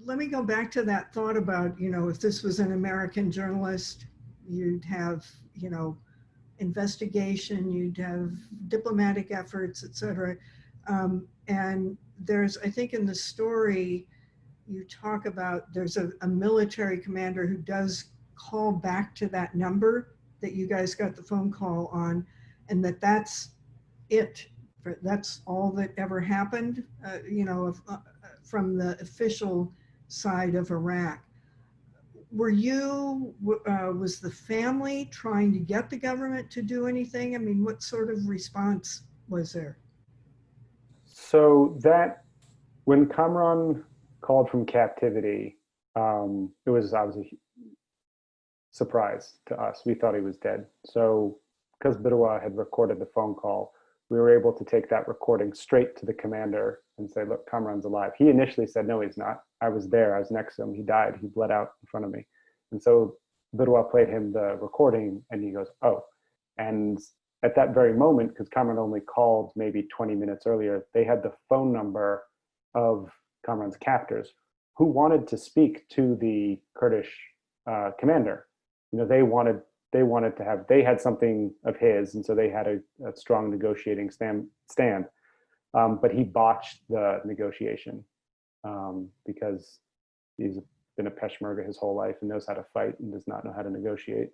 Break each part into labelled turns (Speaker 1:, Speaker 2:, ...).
Speaker 1: let me go back to that thought about, if this was an American journalist, you'd have, investigation, you'd have diplomatic efforts, et cetera. And there's, I think in the story, you talk about there's a military commander who does call back to that number that you guys got the phone call on, and that's it. That's all that ever happened, from the official side of Iraq. Were you, was the family trying to get the government to do anything? I mean, what sort of response was there?
Speaker 2: So that, when Kamaran called from captivity, it was obviously a surprise to us. We thought he was dead. So because Bidwa had recorded the phone call, we were able to take that recording straight to the commander and say, look, Kamaran's alive. He initially said, no, he's not. I was there. I was next to him. He died. He bled out in front of me. And so Bidwa played him the recording, and he goes, oh. And at that very moment, because Kamaran only called maybe 20 minutes earlier, they had the phone number of Kamaran's captors who wanted to speak to the Kurdish commander. They wanted to have, they had something of his, and so they had a strong negotiating stand. But he botched the negotiation because he's been a Peshmerga his whole life and knows how to fight and does not know how to negotiate.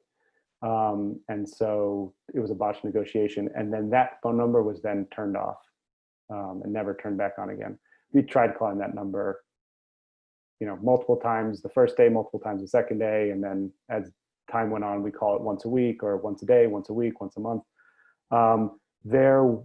Speaker 2: And so it was a botched negotiation. And then that phone number was then turned off and never turned back on again. We tried calling that number, multiple times the first day, multiple times the second day. And then as time went on, we call it once a week or once a day, once a week, once a month.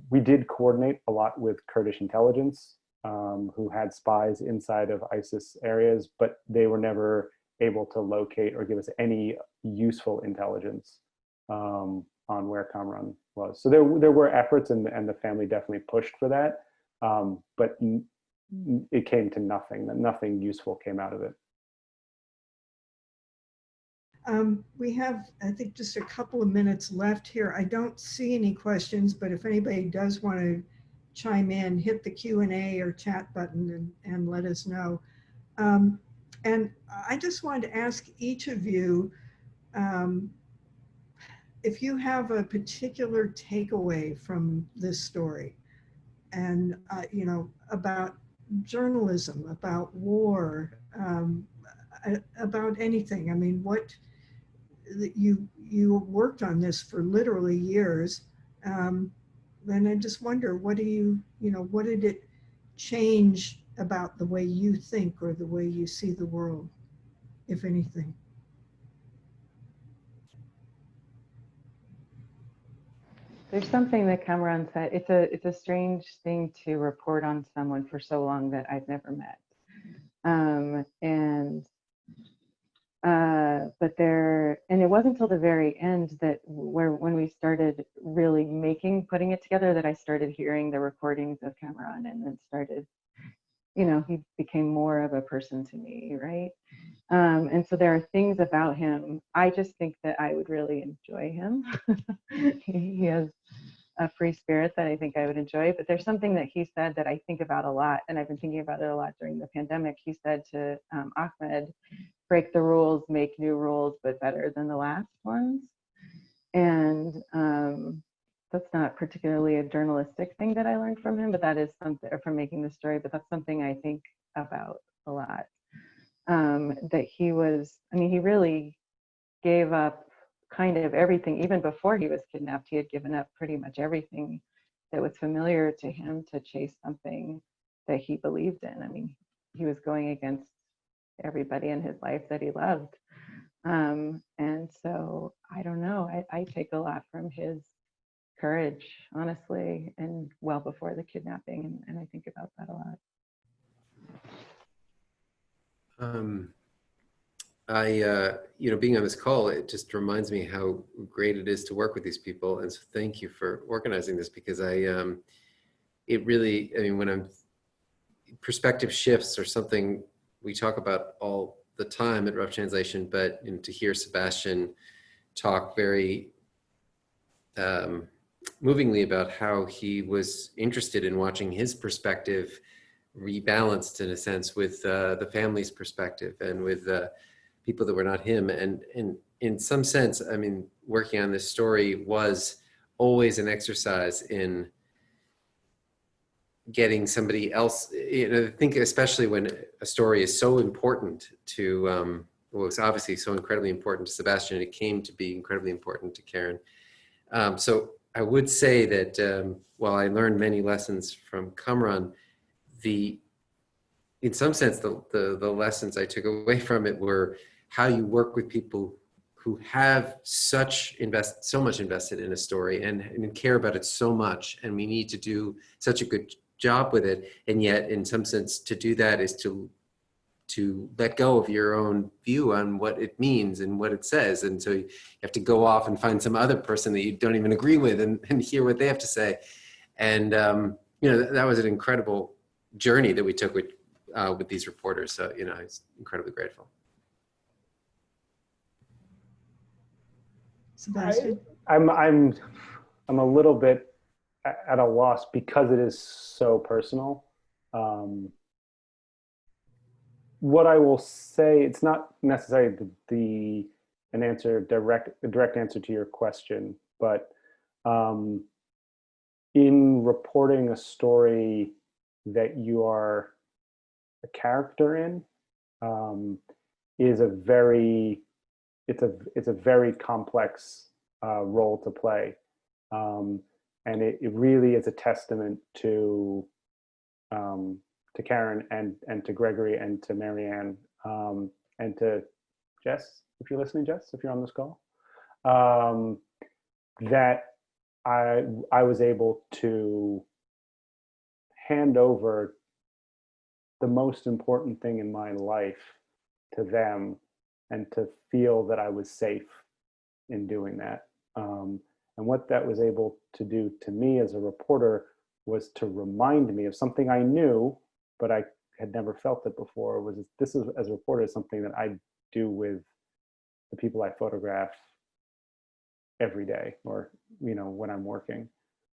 Speaker 2: We did coordinate a lot with Kurdish intelligence, who had spies inside of ISIS areas, but they were never able to locate or give us any useful intelligence on where Kamaran was. So there were efforts, and the family definitely pushed for that, but it came to nothing. Nothing useful came out of it.
Speaker 1: We have, I think, just a couple of minutes left here. I don't see any questions, but if anybody does want to chime in, hit the Q&A or chat button and let us know. And I just wanted to ask each of you, if you have a particular takeaway from this story, and about journalism, about war, about anything. I mean, what you worked on this for literally years, and I just wonder, what did it change about the way you think or the way you see the world, if anything?
Speaker 3: There's something that Kamaran said. It's a strange thing to report on someone for so long that I've never met. And it wasn't until the very end when we started really putting it together, that I started hearing the recordings of Kamaran, and then started, he became more of a person to me, right? And so there are things about him, I just think that I would really enjoy him. He has a free spirit that I think I would enjoy, but there's something that he said that I think about a lot, and I've been thinking about it a lot during the pandemic. He said to Ahmed, break the rules, make new rules, but better than the last ones. And that's not particularly a journalistic thing that I learned from him, but that is something from making the story, but that's something I think about a lot. That he really gave up kind of everything. Even before he was kidnapped, he had given up pretty much everything that was familiar to him to chase something that he believed in. I mean, he was going against everybody in his life that he loved. And so I don't know, I take a lot from his courage, honestly, and well before the kidnapping, and I think about that a lot.
Speaker 4: Being on this call, it just reminds me how great it is to work with these people. And so thank you for organizing this, because it really, when perspective shifts or something we talk about all the time at Rough Translation, but to hear Sebastian talk very movingly about how he was interested in watching his perspective rebalanced in a sense with the family's perspective and with people that were not him. And in some sense, I mean, working on this story was always an exercise in getting somebody else, you know, I think especially when a story is so important to, well, it's obviously so incredibly important to Sebastian, it came to be incredibly important to Karen. So I would say that while I learned many lessons from Kamaran, in some sense, the lessons I took away from it were how you work with people who have so much invested in a story and care about it so much, and we need to do such a good job with it. And yet, in some sense, to do that is to let go of your own view on what it means and what it says. And so you have to go off and find some other person that you don't even agree with and hear what they have to say. And, you know, that was an incredible journey that we took with these reporters. So, you know, I was incredibly grateful.
Speaker 1: Sebastian?
Speaker 2: I'm a little bit at a loss because it is so personal. What I will say, it's not necessarily a direct answer to your question, but in reporting a story that you are a character in, is a very complex role to play, and it really is a testament to Karen and to Gregory and to Marianne, and to Jess, if you're listening, Jess, if you're on this call, that I was able to hand over the most important thing in my life to them, and to feel that I was safe in doing that. And what that was able to do to me as a reporter was to remind me of something I knew, but I had never felt it before, was this is, as a reporter, something that I do with the people I photograph every day, or, you know, when I'm working.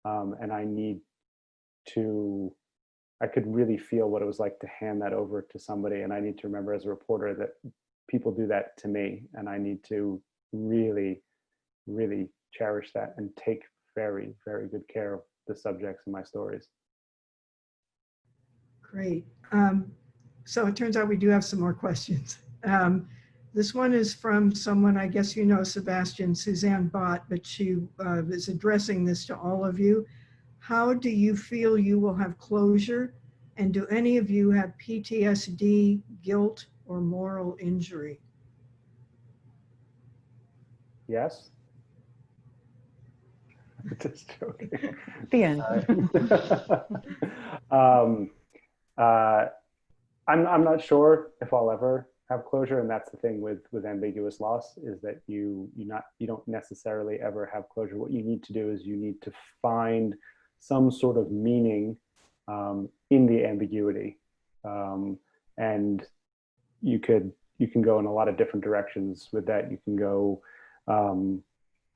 Speaker 2: And I could really feel what it was like to hand that over to somebody. And I need to remember as a reporter that people do that to me, and I need to really, really cherish that and take very, very good care of the subjects in my stories.
Speaker 1: Great. So it turns out we do have some more questions. This one is from someone, I guess you know Sebastian, Suzanne Bott, but she is addressing this to all of you. How do you feel you will have closure? And do any of you have PTSD, guilt, or moral injury?
Speaker 2: Yes? Just joking.
Speaker 3: The end.
Speaker 2: I'm not sure if I'll ever have closure, and that's the thing with ambiguous loss, is that you don't necessarily ever have closure. What you need to do is you need to find some sort of meaning in the ambiguity, and you can go in a lot of different directions with that. You can go down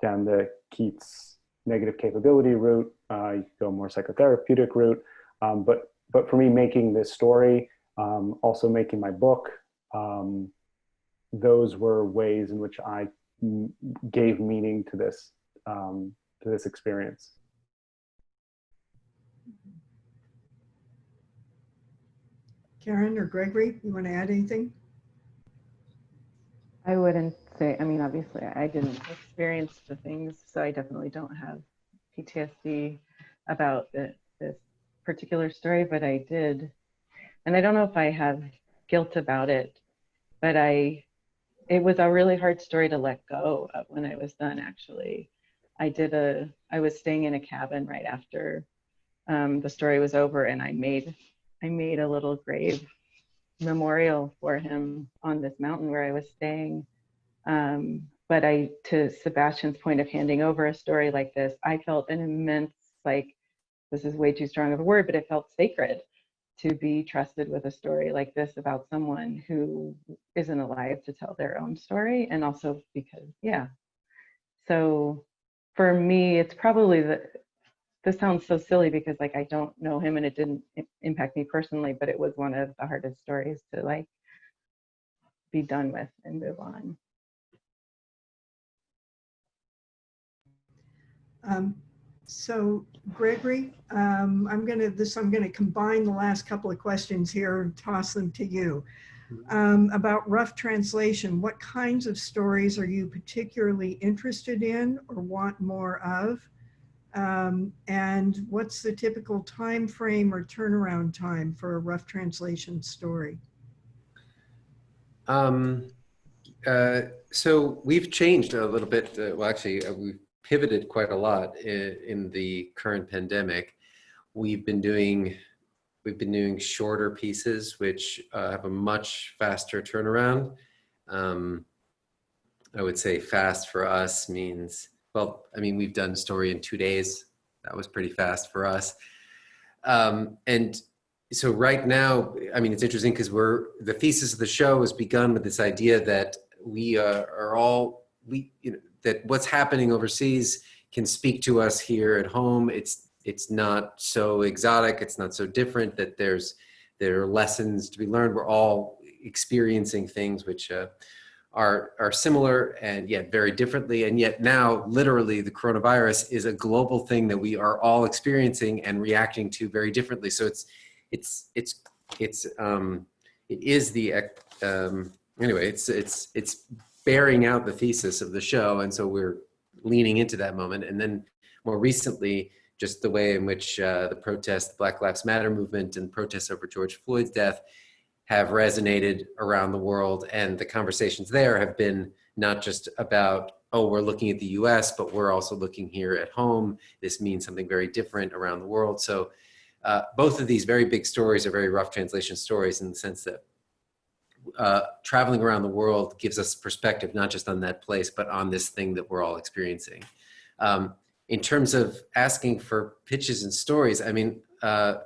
Speaker 2: the Keats negative capability route. You can go more psychotherapeutic route. But for me, making this story, also making my book, those were ways in which I gave meaning to this experience.
Speaker 1: Karen or Gregory, you want to add anything?
Speaker 3: I wouldn't say, I mean, obviously I didn't experience the things, so I definitely don't have PTSD about this particular story, but I did. And I don't know if I have guilt about it, but it was a really hard story to let go of when I was done, actually. I was staying in a cabin right after the story was over, and I made a little grave memorial for him on this mountain where I was staying. But to Sebastian's point of handing over a story like this, I felt an immense, like, this is way too strong of a word, but it felt sacred to be trusted with a story like this about someone who isn't alive to tell their own story. And also because, yeah. So for me, it's probably the this sounds so silly because like I don't know him and it didn't impact me personally, but it was one of the hardest stories to like be done with and move on.
Speaker 1: So Gregory, I'm gonna combine the last couple of questions here and toss them to you. About rough translation, what kinds of stories are you particularly interested in or want more of? And what's the typical time frame or turnaround time for a rough translation story?
Speaker 4: So we've changed a little bit. Well, actually, we've pivoted quite a lot in the current pandemic. We've been doing shorter pieces, which have a much faster turnaround. I would say fast for us means, well, I mean, we've done a story in 2 days. That was pretty fast for us. And so right now, I mean, it's interesting because the thesis of the show has begun with this idea that we that what's happening overseas can speak to us here at home. It's not so exotic. It's not so different, that there are lessons to be learned. We're all experiencing things which are similar and yet very differently. And yet now, literally, the coronavirus is a global thing that we are all experiencing and reacting to very differently. So it's bearing out the thesis of the show, and so we're leaning into that moment. And then more recently, just the way in which the protest, the Black Lives Matter movement and protests over George Floyd's death have resonated around the world. And the conversations there have been not just about, oh, we're looking at the US, but we're also looking here at home. This means something very different around the world. So both of these very big stories are very rough translation stories, in the sense that traveling around the world gives us perspective, not just on that place, but on this thing that we're all experiencing. In terms of asking for pitches and stories, I mean, I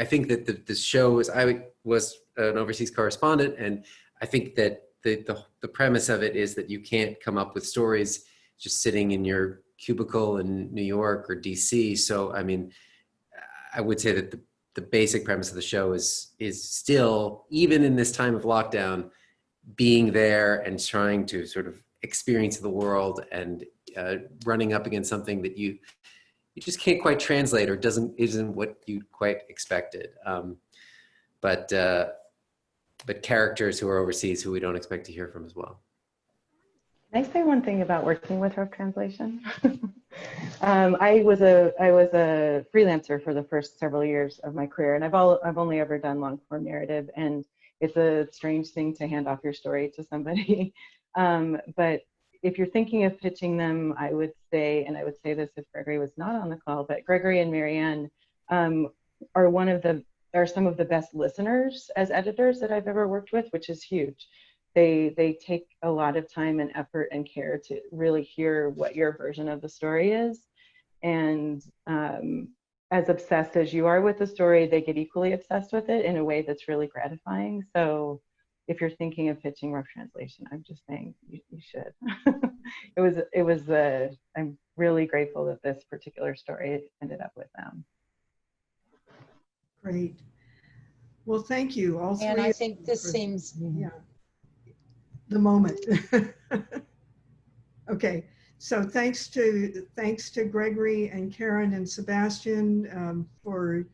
Speaker 4: think that the show I was an overseas correspondent, and I think that the premise of it is that you can't come up with stories just sitting in your cubicle in New York or DC. So, I mean, I would say that the basic premise of the show is still, even in this time of lockdown, being there and trying to sort of experience the world, and running up against something that you just can't quite translate, or isn't what you quite expected. But characters who are overseas who we don't expect to hear from as well.
Speaker 3: Can I say one thing about working with rough translation? I was a freelancer for the first several years of my career, and I've only ever done long form narrative, and it's a strange thing to hand off your story to somebody. But if you're thinking of pitching them, I would say, and I would say this if Gregory was not on the call, but Gregory and Marianne are some of the best listeners as editors that I've ever worked with, which is huge. They take a lot of time and effort and care to really hear what your version of the story is. And as obsessed as you are with the story, they get equally obsessed with it in a way that's really gratifying. So if you're thinking of pitching rough translation, I'm just saying you should. I'm really grateful that this particular story ended up with them.
Speaker 1: Great. Well, thank you all three.
Speaker 5: And I think this seems,
Speaker 1: yeah, the moment. Okay, so thanks to Gregory and Karen and Sebastian for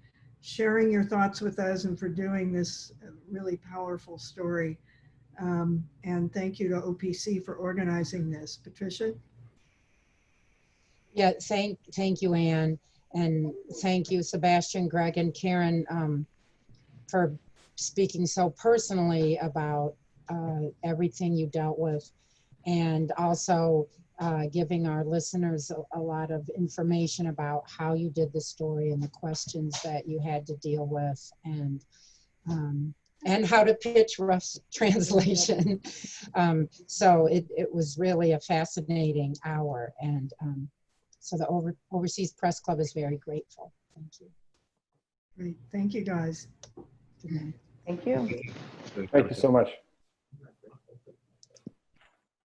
Speaker 1: sharing your thoughts with us and for doing this really powerful story. And thank you to OPC for organizing this. Patricia?
Speaker 5: yeah, thank you, Anne. And thank you, Sebastian, Greg, and Karen, for speaking so personally about everything you dealt with, and also giving our listeners a lot of information about how you did the story and the questions that you had to deal with, and how to pitch rough translation. So it was really a fascinating hour, and so the Overseas Press Club is very grateful. Thank you.
Speaker 1: Great. Thank you, guys.
Speaker 5: Good night.
Speaker 3: Thank you.
Speaker 2: Thank you so much.